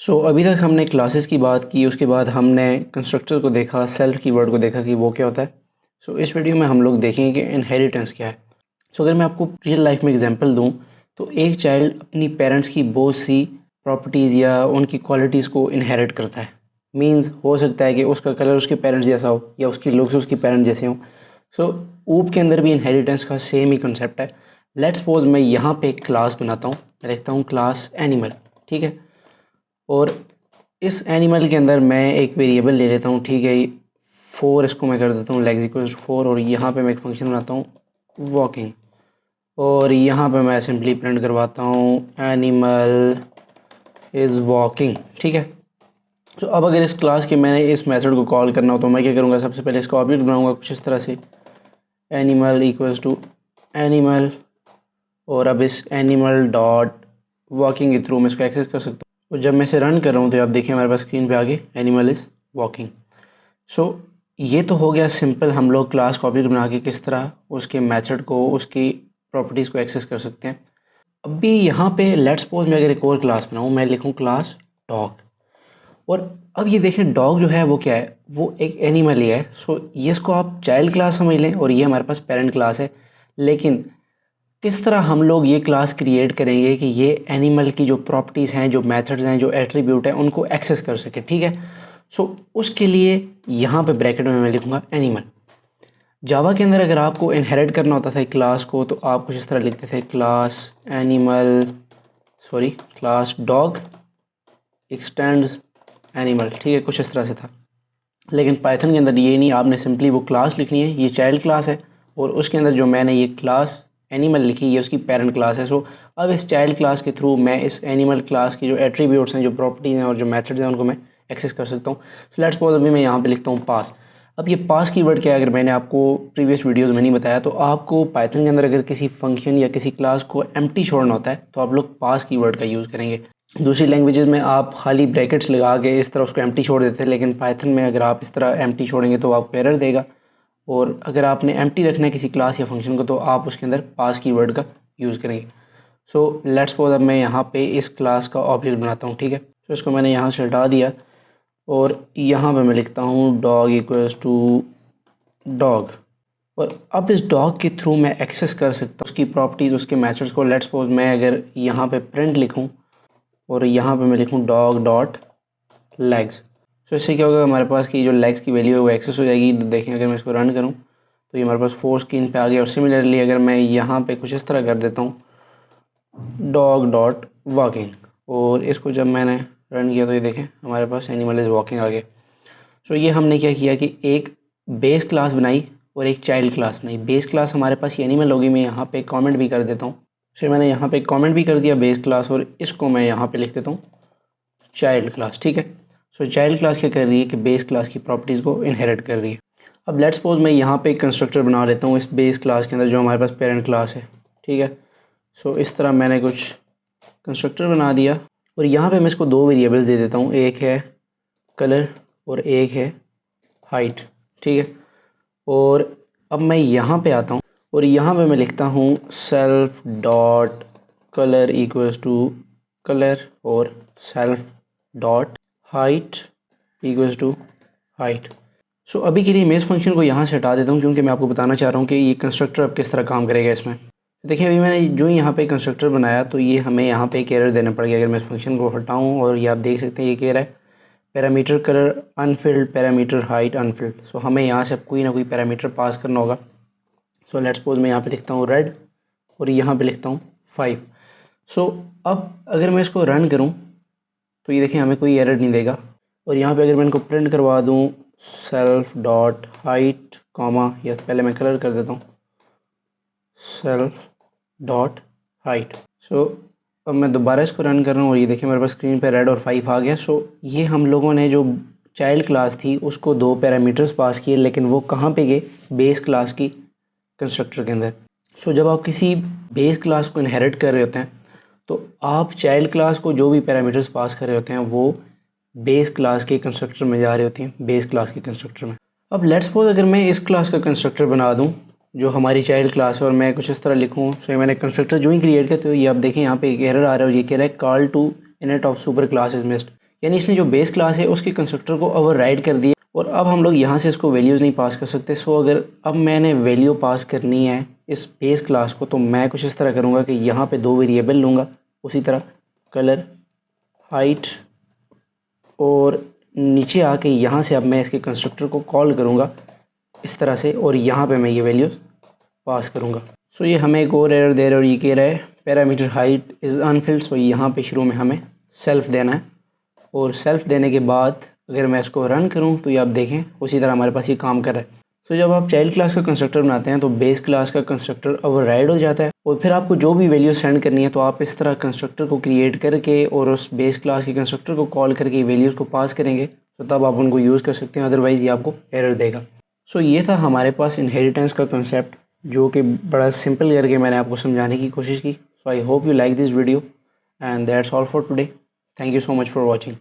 अभी तक हमने क्लासेस की बात की, उसके बाद हमने कंस्ट्रक्टर को देखा, सेल्फ कीवर्ड को देखा कि वो क्या होता है। इस वीडियो में हम लोग देखेंगे कि इनहेरिटेंस क्या है। अगर मैं आपको रियल लाइफ में एग्जांपल दूं तो एक चाइल्ड अपनी पेरेंट्स की बहुत सी प्रॉपर्टीज़ या उनकी क्वालिटीज़ को इनहेरिट करता है। मींस हो सकता है कि उसका कलर उसके पेरेंट्स जैसा हो या उसकी लुक्स उसके पेरेंट्स जैसे हों। ऊप के अंदर भी इनहेरिटेंस का सेम ही कंसेप्ट है। लेट्स सपोज मैं यहाँ पे एक क्लास बनाता हूँ, मैं लिखता हूँ क्लास एनिमल, ठीक है। और इस एनिमल के अंदर मैं एक वेरिएबल ले लेता हूँ, ठीक है। 4 इसको मैं कर देता हूँ लेग्स इक्वल्स 4 और यहाँ पे मैं एक फंक्शन बनाता हूँ वॉकिंग, और यहाँ पे मैं सिंपली प्रिंट करवाता हूँ एनिमल इज़ वॉकिंग, ठीक है। अब अगर इस क्लास के मैंने इस मेथड को कॉल करना हो तो मैं क्या करूँगा, सबसे पहले इसका ऑब्जेक्ट बनाऊँगा कुछ इस तरह से, एनिमल इक्वल्स टू एनिमल, और अब इस एनिमल डॉट वॉकिंग के थ्रू मैं इसको एक्सेस कर सकता हूँ। और जब मैं इसे रन कर रहा हूँ तो आप देखिए हमारे पास स्क्रीन पे आगे एनिमल इज़ वॉकिंग। ये तो हो गया सिंपल, हम लोग क्लास का ऑब्जेक्ट बना के किस तरह उसके मेथड को, उसकी प्रॉपर्टीज़ को एक्सेस कर सकते हैं। अभी यहाँ पे लेट्स सपोज मैं अगर एक और क्लास बनाऊँ, मैं लिखूँ क्लास डॉग, और अब ये देखें डॉग जो है वो क्या है, वो एक एनिमल ही है। ये इसको आप चाइल्ड क्लास समझ लें और ये हमारे पास पेरेंट क्लास है। लेकिन किस तरह हम लोग ये क्लास क्रिएट करेंगे कि ये एनिमल की जो प्रॉपर्टीज़ हैं, जो मेथड्स हैं, जो एट्रीब्यूट हैं, उनको एक्सेस कर सके, ठीक है। उसके लिए यहाँ पे ब्रैकेट में मैं लिखूँगा एनिमल। जावा के अंदर अगर आपको इनहेरिट करना होता था एक क्लास को तो आप कुछ इस तरह लिखते थे, क्लास डॉग एक्सटेंड्स एनिमल, ठीक है, कुछ इस तरह से था। लेकिन पाइथन के अंदर ये नहीं, आपने सिंपली वो क्लास लिखनी है, ये चाइल्ड क्लास है, और उसके अंदर जो मैंने ये क्लास एनिमल लिखी ये उसकी पेरेंट क्लास है। अब इस चाइल्ड क्लास के थ्रू मैं इस एनिमल क्लास की जो एट्रीब्यूट्स हैं, जो प्रॉपर्टीज़ हैं और जो मेथड्स हैं, उनको मैं एक्सेस कर सकता हूँ। लेट्स सपोज अभी मैं यहाँ पे लिखता हूँ पास। अब ये पास कीवर्ड क्या है, अगर मैंने आपको प्रीवियस वीडियोज़ में नहीं बताया तो आपको पाइथन के अंदर अगर किसी फंक्शन या किसी क्लास को एम्प्टी छोड़ना होता है तो आप लोग पास कीवर्ड का यूज़ करेंगे। दूसरी लैंग्वेजेस में आप खाली ब्रैकेट्स लगा के इस तरह उसको एम्प्टी छोड़ देते हैं, लेकिन पाइथन में अगर आप इस तरह एम्प्टी छोड़ेंगे तो आपको एरर देगा। और अगर आपने एम्प्टी रखना है किसी क्लास या फंक्शन को तो आप उसके अंदर पास कीवर्ड का यूज़ करेंगे। लेट्स सपोज अब मैं यहाँ पे इस क्लास का ऑब्जेक्ट बनाता हूँ, ठीक है। इसको मैंने यहाँ से हटा दिया और यहाँ पे मैं लिखता हूँ डॉग इक्वल्स टू डॉग, और अब इस डॉग के थ्रू मैं एक्सेस कर सकता हूँ उसकी प्रॉपर्टीज़, उसके मेथड्स को। लेट्स सपोज मैं अगर यहाँ पे प्रिंट लिखूँ और यहाँ पे मैं लिखूँ डॉग डॉट लेग्स, इससे क्या होगा, हमारे पास की जो लेग्स की वैल्यू है वो एक्सेस हो जाएगी। तो देखें अगर मैं इसको रन करूँ तो ये हमारे पास 4 स्क्रीन पे आ गया। और सिमिलरली अगर मैं यहाँ पे कुछ इस तरह कर देता हूँ डॉग डॉट वॉकिंग, और इसको जब मैंने रन किया तो ये देखें हमारे पास एनिमल इज़ वॉकिंग आ गया। ये हमने क्या किया कि एक बेस क्लास बनाई और एक चाइल्ड क्लास बनाई। बेस क्लास हमारे पास ये एनिमल होगी, मैं यहाँ पे कमेंट भी कर देता हूँ। मैंने यहाँ पे कमेंट भी कर दिया बेस क्लास, और इसको मैं यहाँ पे लिख देता हूँ चाइल्ड क्लास, ठीक है। चाइल्ड क्लास क्या कर रही है कि बेस क्लास की प्रॉपर्टीज़ को इनहेरिट कर रही है। अब लेट्स सपोज मैं यहाँ पे एक कंस्ट्रक्टर बना लेता हूँ इस बेस क्लास के अंदर जो हमारे पास पेरेंट क्लास है, ठीक है। इस तरह मैंने कुछ कंस्ट्रक्टर बना दिया और यहाँ पे मैं इसको 2 वेरिएबल्स दे देता हूँ, एक है कलर और एक है हाइट, ठीक है। और अब मैं यहाँ पे आता हूँ और यहाँ पे मैं लिखता हूँ self dot colour equals to colour और self dot height equals to height. अभी के लिए मैं इस फंक्शन को यहाँ से हटा देता हूँ क्योंकि मैं आपको बताना चाह रहा हूँ कि ये कंस्ट्रक्टर अब किस तरह काम करेगा इसमें। देखिए अभी मैंने जो यहाँ पे कंस्ट्रक्टर बनाया तो ये हमें यहाँ पे एक एरर देना पड़ गया। अगर मैं इस फंक्शन को हटाऊँ और ये आप देख सकते हैं ये कह रहा है parameter colour Anfield, parameter height Anfield. हमें यहाँ से अब कोई ना कोई पैरामीटर पास करना होगा। लेट्स सपोज मैं यहाँ पे लिखता हूँ रेड और यहाँ पे लिखता हूँ 5। अब अगर मैं इसको रन करूँ तो ये देखें हमें कोई एरर नहीं देगा। और यहाँ पे अगर मैं इनको प्रिंट करवा दूँ सेल्फ डॉट हाइट कॉमा, या पहले मैं कलर कर देता हूँ सेल्फ डॉट हाइट। अब मैं दोबारा इसको रन कर रहा हूँ और ये देखिए मेरे पास स्क्रीन पे रेड और 5 आ गया। ये हम लोगों ने जो चाइल्ड क्लास थी उसको 2 पैरामीटर्स पास किए, लेकिन वो कहाँ पे गए, बेस क्लास की कंस्ट्रक्टर के अंदर। जब आप किसी बेस क्लास को इनहेरिट कर रहे होते हैं तो आप चाइल्ड क्लास को जो भी पैरामीटर्स पास कर रहे होते हैं वो बेस क्लास के कंस्ट्रक्टर में जा रही होती हैं, बेस क्लास के कंस्ट्रक्टर में। अब लेट्स सपोज अगर मैं इस क्लास का कंस्ट्रक्टर बना दूं जो हमारी चाइल्ड क्लास है और मैं कुछ इस तरह लिखूं, मैंने कंस्ट्रक्टर जो ही क्रिएट किया तो ये आप देखें यहाँ पे एक एरर आ रहा है और ये कह रहा है call to init of super class is missed, यानी इसने जो बेस क्लास है उसके कंस्ट्रक्टर को ओवरराइड कर दिया और अब हम लोग यहाँ से इसको वैल्यूज़ नहीं पास कर सकते। सो अगर अब मैंने वैल्यू पास करनी है इस बेस क्लास को तो मैं कुछ इस तरह करूँगा कि यहाँ पे 2 वेरिएबल लूँगा, उसी तरह कलर, हाइट, और नीचे आके यहाँ से अब मैं इसके कंस्ट्रक्टर को कॉल करूँगा इस तरह से और यहाँ पे मैं ये वैल्यूज़ पास करूँगा। सो ये हमें एक और एरर दे रहा है और ये कह रहा है पैरामीटर हाइट इज़ अनफिल्ड। सो यहाँ पे शुरू में हमें सेल्फ़ देना है और सेल्फ़ देने के बाद अगर मैं इसको रन करूँ तो ये आप देखें उसी तरह हमारे पास ये काम कर रहा है। सो जब आप चाइल्ड क्लास का कंस्ट्रक्टर बनाते हैं तो बेस क्लास का कंस्ट्रक्टर ओवरराइड हो जाता है और फिर आपको जो भी वैल्यू सेंड करनी है तो आप इस तरह कंस्ट्रक्टर को क्रिएट करके और उस बेस क्लास के कंस्ट्रक्टर को कॉल करके वैल्यूज़ को पास करेंगे तो तब आप उनको यूज़ कर सकते हैं, अदरवाइज़ ये आपको एरर देगा। सो ये था हमारे पास इनहेरिटेंस का कंसेप्ट जो कि बड़ा सिंपल करके मैंने आपको समझाने की कोशिश की। So I hope you like this video and that's all for today. Thank you so much for watching.